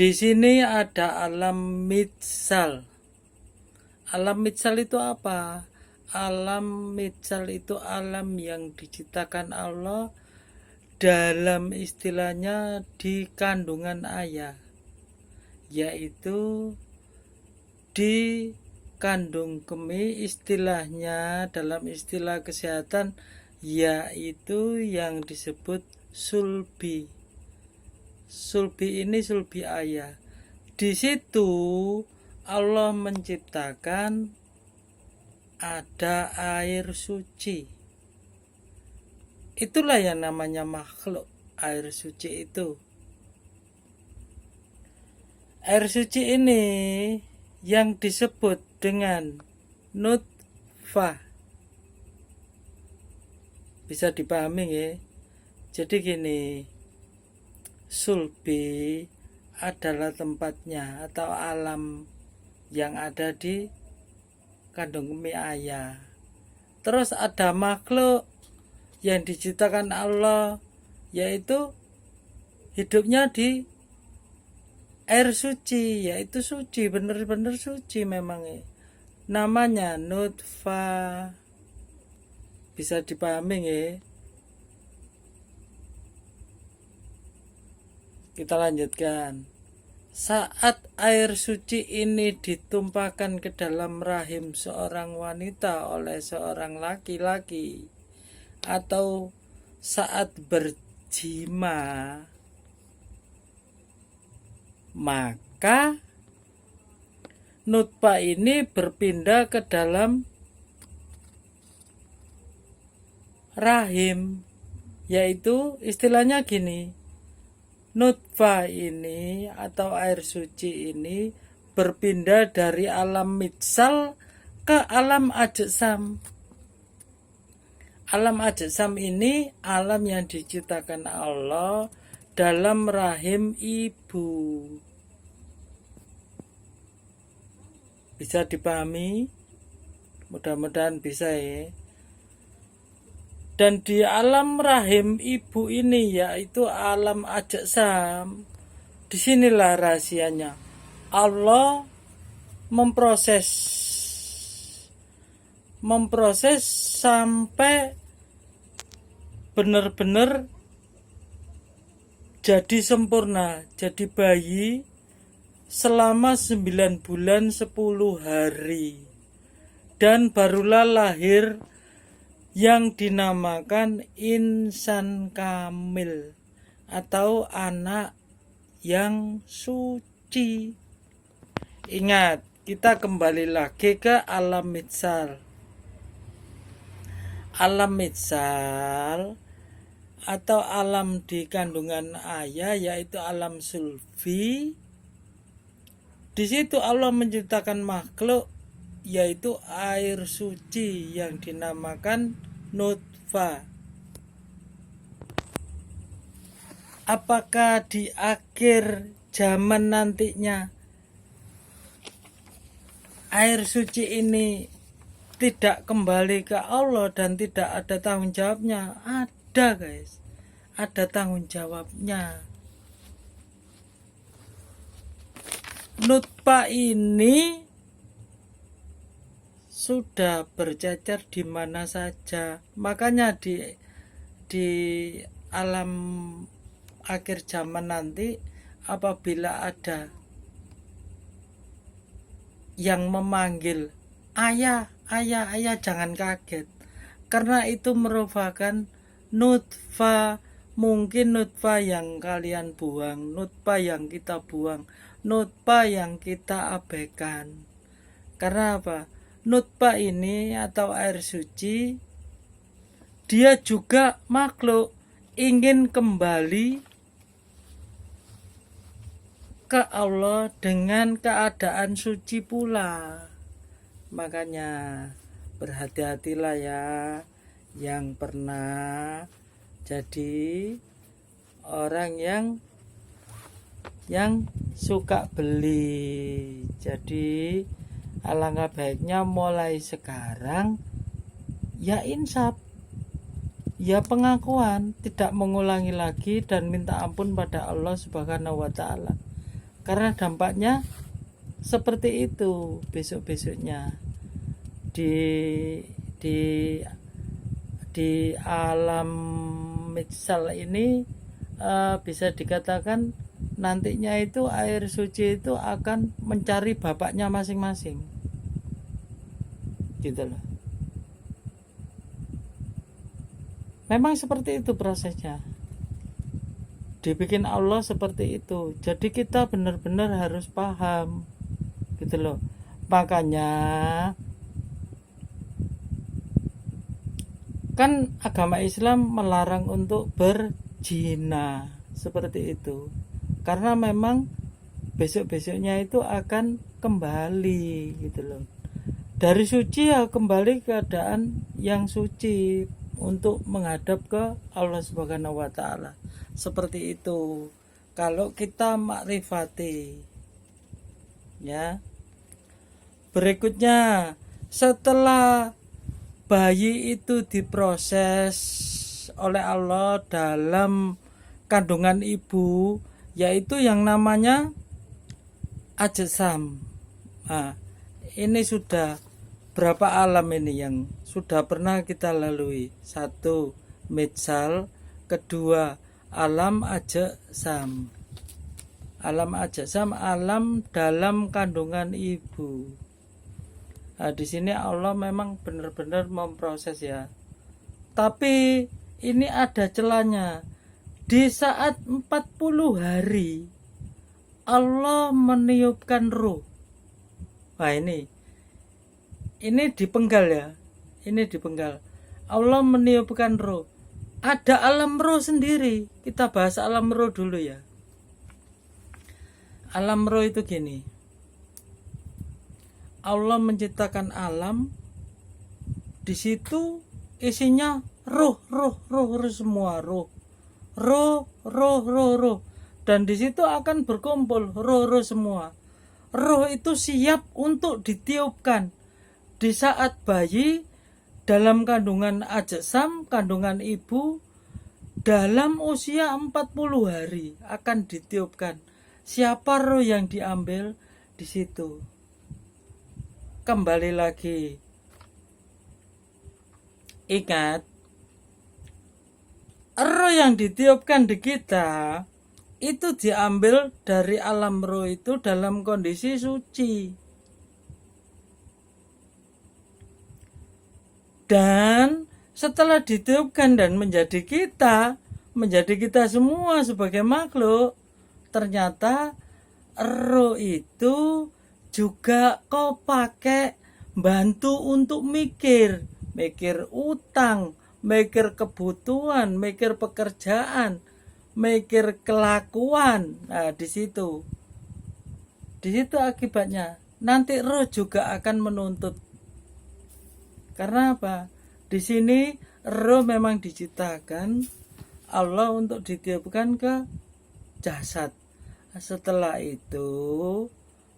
Di sini ada alam mitsal. Alam mitsal itu apa? Alam mitsal itu alam yang diciptakan Allah dalam istilahnya di kandungan ayah, yaitu di kandung kemih, istilahnya dalam istilah kesehatan yaitu yang disebut sulbi. Sulbi ini sulbi ayah. Di situ Allah menciptakan ada air suci. Itulah yang namanya makhluk, air suci itu. Air suci ini yang disebut dengan nutfah. Bisa dipahami ya. Jadi gini, sulbi adalah tempatnya atau alam yang ada di kandung kemih ayah. Terus ada makhluk yang diciptakan Allah, yaitu hidupnya di air suci, yaitu suci, benar-benar suci memang ya. Namanya nutfah. Bisa dipahami ya. Kita lanjutkan. Saat air suci ini ditumpahkan ke dalam rahim seorang wanita oleh seorang laki-laki, atau saat berjima, maka nutfah ini berpindah ke dalam rahim, yaitu istilahnya gini, nutfah ini atau air suci ini berpindah dari alam mitsal ke alam ajsam. Alam ajsam ini alam yang diciptakan Allah dalam rahim ibu. Bisa dipahami? Mudah-mudahan bisa ya. Dan di alam rahim ibu ini, yaitu alam ajsam, disinilah rahasianya. Allah memproses sampai benar-benar jadi sempurna, jadi bayi selama 9 bulan 10 hari. Dan barulah lahir yang dinamakan insan kamil atau anak yang suci. Ingat, kita kembali lagi ke alam mitsal. Alam mitsal atau alam di kandungan ayah, yaitu alam sulbi. Di situ Allah menciptakan makhluk, yaitu air suci yang dinamakan nutfah. Apakah di akhir zaman nantinya air suci ini tidak kembali ke Allah dan tidak ada tanggung jawabnya? Ada guys, ada tanggung jawabnya. Nutfah ini sudah bercacar di mana saja. Makanya di alam akhir zaman nanti, apabila ada yang memanggil ayah, ayah, ayah, jangan kaget, karena itu merupakan nutfah. Mungkin nutfah yang kalian buang, nutfah yang kita buang, nutfah yang kita abaikan. Karena apa? Nutfah ini atau air suci, dia juga makhluk ingin kembali ke Allah dengan keadaan suci pula. Makanya berhati-hatilah ya yang pernah jadi orang yang suka beli. Jadi alangkah baiknya mulai sekarang ya insaf, ya pengakuan, tidak mengulangi lagi dan minta ampun pada Allah Subhanahu wa taala. Karena dampaknya seperti itu besok-besoknya di di di alam mitsal ini, bisa dikatakan nantinya itu air suci itu akan mencari bapaknya masing-masing, gitu loh. Memang seperti itu prosesnya, dibikin Allah seperti itu. Jadi kita benar-benar harus paham, gitu loh. Makanya kan agama Islam melarang untuk berzina seperti itu, karena memang besok-besoknya itu akan kembali, gitu loh, dari suci ya kembali keadaan yang suci untuk menghadap ke Allah Subhanahu wa taala. Seperti itu kalau kita makrifati, ya. Berikutnya, setelah bayi itu diproses oleh Allah dalam kandungan ibu, yaitu yang namanya ajsam. Nah, ini sudah berapa alam ini yang sudah pernah kita lalui? Satu, mitsal. Kedua, alam ajsam. Alam ajsam, alam dalam kandungan ibu. Nah, di sini Allah memang benar-benar memproses, ya. Tapi ini ada celahnya. Di saat 40 hari Allah meniupkan ruh. Nah, ini dipenggal, ya. Ini dipenggal. Allah meniupkan ruh. Ada alam ruh sendiri. Kita bahas alam ruh dulu, ya. Alam ruh itu gini. Allah menciptakan alam, di situ isinya ruh semua, ruh, dan di situ akan berkumpul ruh semua. Ruh itu siap untuk ditiupkan di saat bayi dalam kandungan ajsam, kandungan ibu, dalam usia 40 hari akan ditiupkan. Siapa roh yang diambil di situ? Kembali lagi, ingat, roh yang ditiupkan di kita itu diambil dari alam roh itu dalam kondisi suci. Dan setelah ditiupkan dan menjadi kita semua sebagai makhluk, ternyata roh itu juga kau pakai bantu untuk mikir utang, mikir kebutuhan, mikir pekerjaan, mikir kelakuan. Nah, di situ akibatnya nanti roh juga akan menuntut. Karena apa? Di sini roh memang diciptakan Allah untuk ditiupkan ke jasad. Setelah itu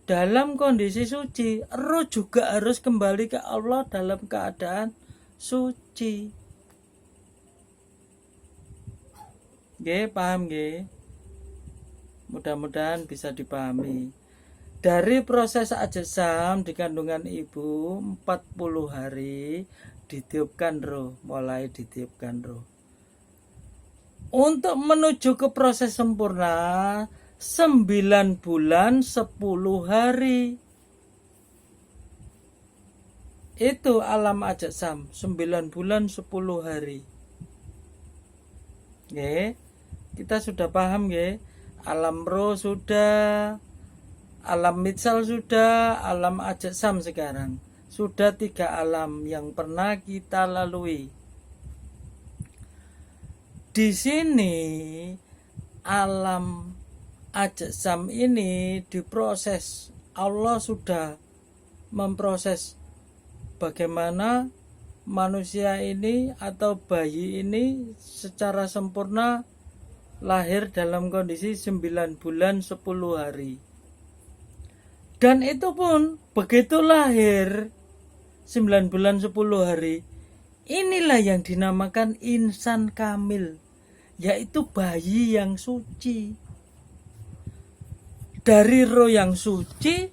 dalam kondisi suci, roh juga harus kembali ke Allah dalam keadaan suci. Nggih, paham nggih? Mudah-mudahan bisa dipahami. Dari proses ajsam di kandungan ibu 40 hari ditiupkan roh, mulai ditiupkan roh. Untuk menuju ke proses sempurna 9 bulan 10 hari. Itu alam ajsam 9 bulan 10 hari. Nggih. Kita sudah paham nggih? Alam roh sudah, alam mitsal sudah, alam ajsam sekarang. Sudah 3 alam yang pernah kita lalui. Di sini alam ajsam ini diproses. Allah sudah memproses bagaimana manusia ini atau bayi ini secara sempurna lahir dalam kondisi 9 bulan 10 hari. Dan itu pun begitu lahir 9 bulan 10 hari, inilah yang dinamakan insan kamil, yaitu bayi yang suci. dari roh yang suci,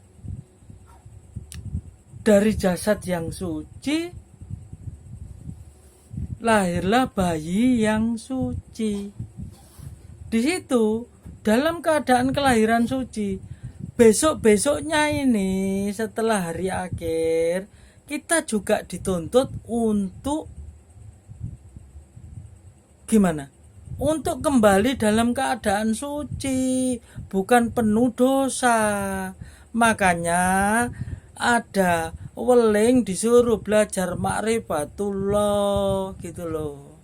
dari jasad yang suci, lahirlah bayi yang suci. Di situ, dalam keadaan kelahiran suci, besok-besoknya ini setelah hari akhir, kita juga dituntut untuk gimana? Untuk kembali dalam keadaan suci, bukan penuh dosa. Makanya ada weling disuruh belajar ma'rifatullah gitu loh.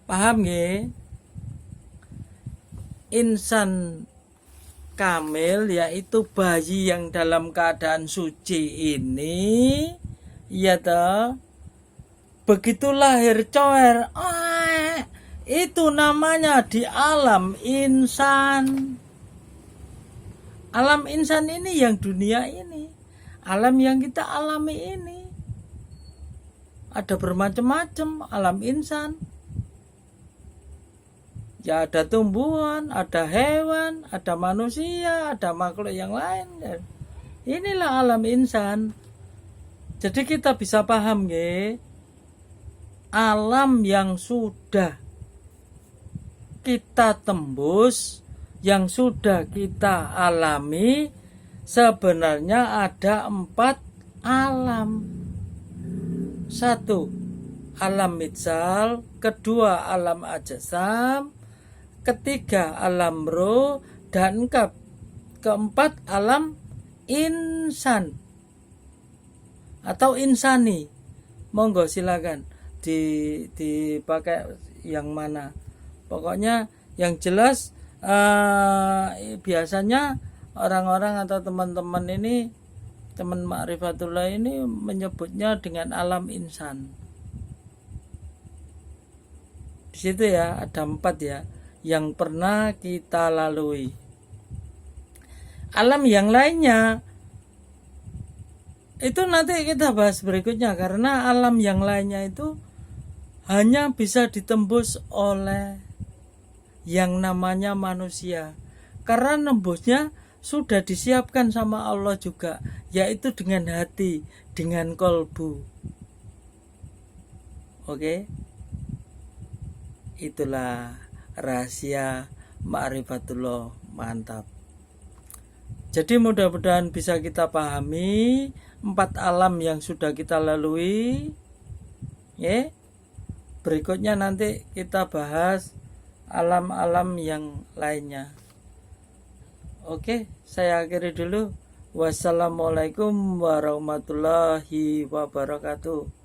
Paham nggih? Insan kamil yaitu bayi yang dalam keadaan suci ini, ya toh, begitu lahir coer, itu namanya di alam insan. Alam insan ini yang dunia ini, alam yang kita alami ini. Ada bermacam-macam alam insan. Ya ada tumbuhan, ada hewan, ada manusia, ada makhluk yang lain. Inilah alam insan. Jadi kita bisa paham ya, alam yang sudah kita tembus, yang sudah kita alami, sebenarnya ada 4 alam. 1, alam mitsal. 2, alam ajsam. 3, alam roh. Dan 4, alam insan atau insani. Monggo silakan dipakai yang mana. Pokoknya yang jelas biasanya orang-orang atau teman-teman ini, teman Ma'rifatullah ini menyebutnya dengan alam insan. Di situ ya ada 4 ya yang pernah kita lalui. Alam yang lainnya itu nanti kita bahas berikutnya, karena alam yang lainnya itu hanya bisa ditembus oleh yang namanya manusia, karena nembusnya sudah disiapkan sama Allah juga, yaitu dengan hati, dengan kolbu. Oke, itulah rahasia Ma'rifatullah. Mantap. Jadi mudah-mudahan bisa kita pahami 4 alam yang sudah kita lalui. Ya, berikutnya nanti kita bahas alam-alam yang lainnya. Oke, saya akhiri dulu. Wassalamualaikum warahmatullahi wabarakatuh.